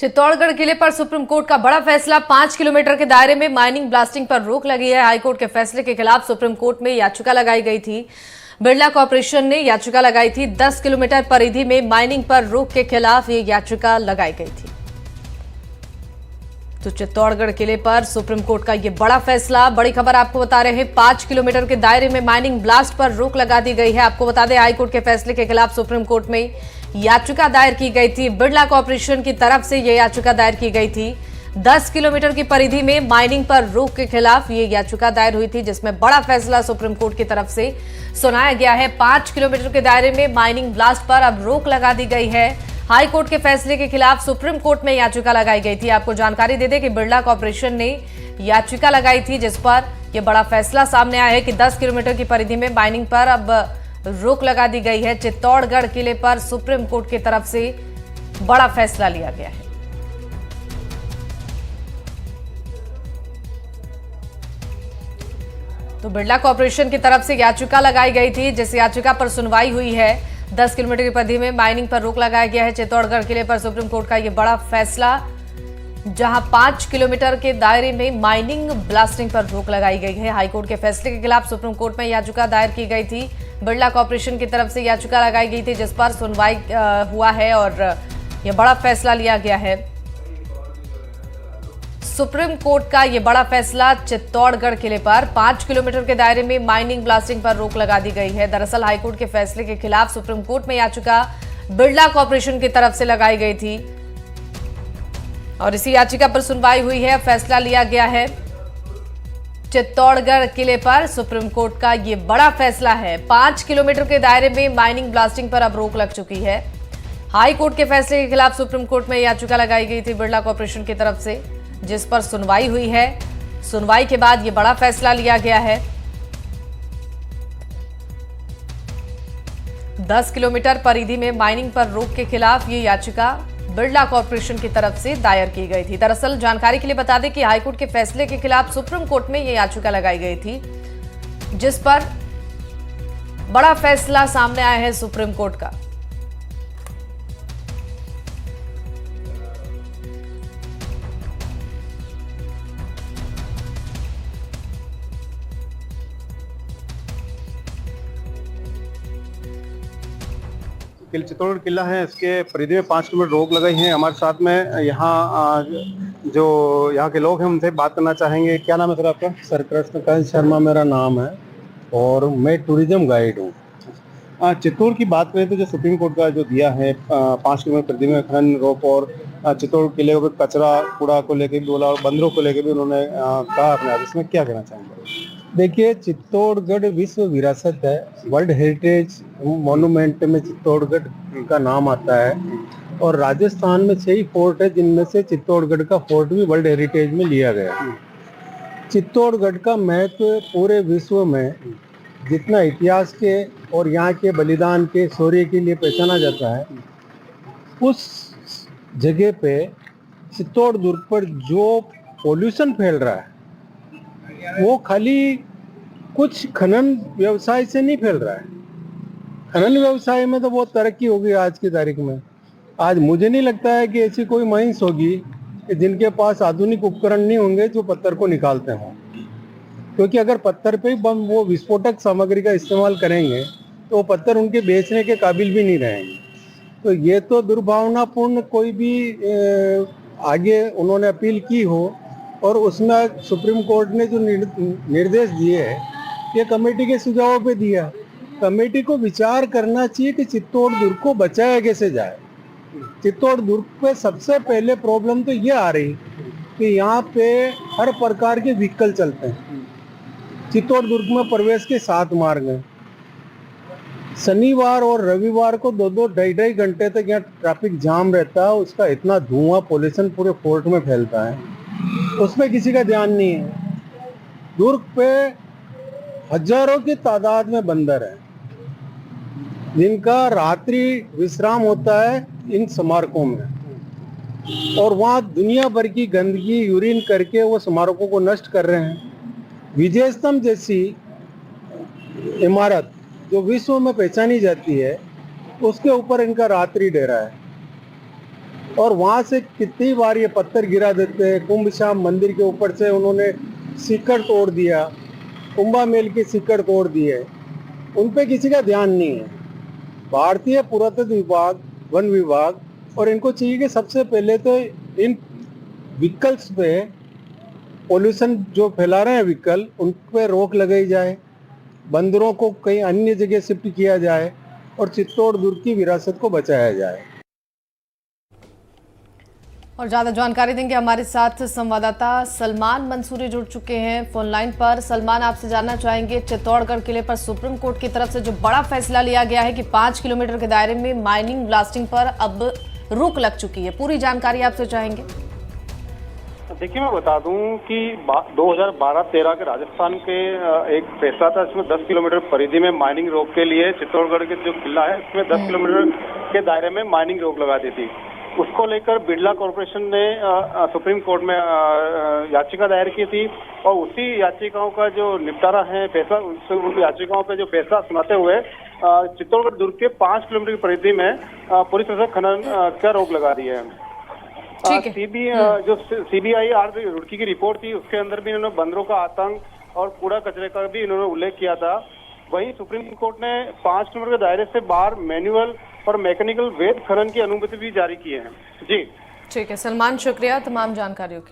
चित्तौड़गढ़ किले पर supreme court का बड़ा फैसला। 5 किलोमीटर के दायरे में माइनिंग ब्लास्टिंग पर रोक लगी है। हाईकोर्ट के फैसले के खिलाफ सुप्रीम कोर्ट में याचिका लगाई गई थी। बिरला कॉर्पोरेशन ने याचिका लगाई थी। 10 किलोमीटर परिधि में माइनिंग पर रोक के खिलाफ ये याचिका लगाई गई थी। तो चित्तौड़गढ़ किले पर सुप्रीम कोर्ट का ये बड़ा फैसला। बड़ी खबर आपको बता रहे हैं, 5 किलोमीटर के दायरे में माइनिंग ब्लास्ट पर रोक लगा दी गई है। आपको बता दें, हाईकोर्ट के फैसले के खिलाफ सुप्रीम कोर्ट में याचिका दायर की गई थी। बिरला कॉर्पोरेशन की तरफ से यह याचिका दायर की गई थी। 10 किलोमीटर की परिधि में माइनिंग पर रोक के खिलाफ ये याचिका दायर हुई थी, जिसमें बड़ा फैसला सुप्रीम कोर्ट की तरफ से सुनाया गया है। 5 किलोमीटर के दायरे में माइनिंग ब्लास्ट पर अब रोक लगा दी गई है। हाई कोर्ट के फैसले के खिलाफ सुप्रीम कोर्ट में याचिका लगाई गई थी। आपको जानकारी दे दें कि बिरला कॉर्पोरेशन ने याचिका लगाई थी, जिस पर यह बड़ा फैसला सामने आया है कि 10 किलोमीटर की परिधि में माइनिंग पर अब रोक लगा दी गई है। चित्तौड़गढ़ किले पर सुप्रीम कोर्ट की तरफ से बड़ा फैसला लिया गया है। तो बिरला कॉर्पोरेशन की तरफ से याचिका लगाई गई थी, जिस याचिका पर सुनवाई हुई है। 10 किलोमीटर की परिधि में माइनिंग पर रोक लगाया गया है। चित्तौड़गढ़ किले पर सुप्रीम कोर्ट का यह बड़ा फैसला, जहां 5 किलोमीटर के दायरे में माइनिंग ब्लास्टिंग पर रोक लगाई गई है। हाईकोर्ट के फैसले के खिलाफ सुप्रीम कोर्ट में याचिका दायर की गई थी। बिरला कॉर्पोरेशन की तरफ से याचिका लगाई गई थी, जिस पर सुनवाई हुआ है और यह बड़ा फैसला लिया गया है। सुप्रीम कोर्ट का यह बड़ा फैसला, चित्तौड़गढ़ किले पर 5 किलोमीटर के दायरे में माइनिंग ब्लास्टिंग पर रोक लगा दी गई है। दरअसल हाईकोर्ट के फैसले के खिलाफ सुप्रीम कोर्ट में याचिका बिरला कॉर्पोरेशन की तरफ से लगाई गई थी और इसी याचिका पर सुनवाई हुई है, फैसला लिया गया है। चित्तौड़गढ़ किले पर सुप्रीम कोर्ट का यह बड़ा फैसला है। 5 किलोमीटर के दायरे में माइनिंग ब्लास्टिंग पर अब रोक लग चुकी है। हाई कोर्ट के फैसले के खिलाफ सुप्रीम कोर्ट में याचिका लगाई गई थी बिरला कॉर्पोरेशन की तरफ से, जिस पर सुनवाई हुई है। सुनवाई के बाद यह बड़ा फैसला लिया गया है। 10 किलोमीटर परिधि में माइनिंग पर रोक के खिलाफ ये याचिका बिरला कॉर्पोरेशन की तरफ से दायर की गई थी। दरअसल जानकारी के लिए बता दें कि हाईकोर्ट के फैसले के खिलाफ सुप्रीम कोर्ट में यह याचिका लगाई गई थी, जिस पर बड़ा फैसला सामने आया है सुप्रीम कोर्ट का। चित्तौड़गढ़ किला है, इसके परिधि में 5 किलोमीटर रोक लगाई है। हमारे साथ में यहाँ जो यहाँ के लोग हैं, उनसे बात करना चाहेंगे। क्या नाम है सर आपका? सर कृष्णकांत शर्मा मेरा नाम है और मैं टूरिज्म गाइड हूँ। चित्तौड़ की बात करें तो जो सुप्रीम कोर्ट का जो दिया है 5 किलोमीटर परिधि में खनन रोक और चित्तौड़ किले को कचरा कूड़ा को लेकर भी बोला और बंदरों को लेकर भी उन्होंने कहा अपने आप, इसमें क्या कहना चाहेंगे? देखिए, चित्तौड़गढ़ विश्व विरासत है। वर्ल्ड हेरिटेज मॉन्यूमेंट में चित्तौड़गढ़ का नाम आता है और राजस्थान में 6 फोर्ट है, जिनमें से चित्तौड़गढ़ का फोर्ट भी वर्ल्ड हेरिटेज में लिया गया। चित्तौड़गढ़ का महत्व पूरे विश्व में जितना इतिहास के और यहाँ के बलिदान के शौर्य के लिए पहचाना जाता है, उस जगह पे चित्तौड़ दुर्ग पर जो पोल्यूशन फैल रहा है, वो खाली कुछ खनन व्यवसाय से नहीं फैल रहा है। खनन व्यवसाय में तो बहुत तरक्की होगी आज की तारीख में। आज मुझे नहीं लगता है कि ऐसी कोई माइंस होगी कि जिनके पास आधुनिक उपकरण नहीं होंगे जो पत्थर को निकालते हों, क्योंकि अगर पत्थर पे बम वो विस्फोटक सामग्री का इस्तेमाल करेंगे तो वो पत्थर उनके बेचने के काबिल भी नहीं रहेंगे। तो ये तो दुर्भावनापूर्ण कोई भी आगे उन्होंने अपील की हो और उसमें सुप्रीम कोर्ट ने जो निर्देश दिए है, ये कमेटी के सुझावों पे दिया। कमेटी को विचार करना चाहिए कि चित्तौड़ दुर्ग को बचाया कैसे जाए। चित्तौड़ दुर्ग पे सबसे पहले प्रॉब्लम तो ये आ रही कि यहाँ पे हर प्रकार के व्हीकल चलते हैं। चित्तौड़ दुर्ग में प्रवेश के 7 मार्ग हैं। शनिवार और रविवार को 2-2 ढाई घंटे तक यहाँ ट्रैफिक जाम रहता है। उसका इतना धुआं पोल्यूशन पूरे फोर्ट में फैलता है, उसमें किसी का ध्यान नहीं है। दुर्ग पे हजारों की तादाद में बंदर हैं, जिनका रात्रि विश्राम होता है इन स्मारकों में, और वहाँ दुनिया भर की गंदगी यूरिन करके वो स्मारकों को नष्ट कर रहे हैं। विजय स्तंभ जैसी इमारत जो विश्व में पहचानी जाती है, उसके ऊपर इनका रात्रि डेरा है। और वहां से कितनी बार ये पत्थर गिरा देते हैं। कुंभ शाम मंदिर के ऊपर से उन्होंने सीकड़ तोड़ दिया, कुंभा मेल की सीकड़ तोड़ दी है, उन पे किसी का ध्यान नहीं है। भारतीय पुरातत्व विभाग, वन विभाग, और इनको चाहिए कि सबसे पहले तो इन व्हीकल्स पे, पोल्यूशन जो फैला रहे हैं व्हीकल, उन पे रोक लगाई जाए, बंदरों को कहीं अन्य जगह शिफ्ट किया जाए और चित्तौड़गढ़ की विरासत को बचाया जाए। और ज्यादा जानकारी देंगे हमारे साथ संवाददाता सलमान मंसूरी जुड़ चुके हैं फोन लाइन पर। सलमान, आपसे जानना चाहेंगे, चित्तौड़गढ़ किले पर सुप्रीम कोर्ट की तरफ से जो बड़ा फैसला लिया गया है कि 5 किलोमीटर के दायरे में माइनिंग ब्लास्टिंग पर अब रोक लग चुकी है, पूरी जानकारी आपसे चाहेंगे। देखिए, मैं बता दूं कि 2012-13 के राजस्थान के एक फैसला था, इसमें 10 किलोमीटर परिधि में माइनिंग रोक के लिए चित्तौड़गढ़ के जो किला है इसमें 10 किलोमीटर के दायरे में माइनिंग रोक लगा दी थी। उसको लेकर बिरला कॉरपोरेशन ने सुप्रीम कोर्ट में याचिका दायर की थी और उसी याचिकाओं का जो निपटारा है, फैसला, उन याचिकाओं पे जो फैसला सुनाते हुए चित्तौड़गढ़ दुर्ग के 5 किलोमीटर की परिधि में पूरी तरह से खनन का रोक लगा दी है। जो सीबीआई रुड़की की रिपोर्ट थी उसके अंदर भी इन्होंने बंदरों का आतंक और कूड़ा कचरे का भी इन्होंने उल्लेख किया था। वहीं सुप्रीम कोर्ट ने 5 किलोमीटर के दायरे से बाहर मैनुअल और मैकेनिकल वैध खनन की अनुमति भी जारी की है। जी ठीक है सलमान, शुक्रिया तमाम जानकारियों के लिए।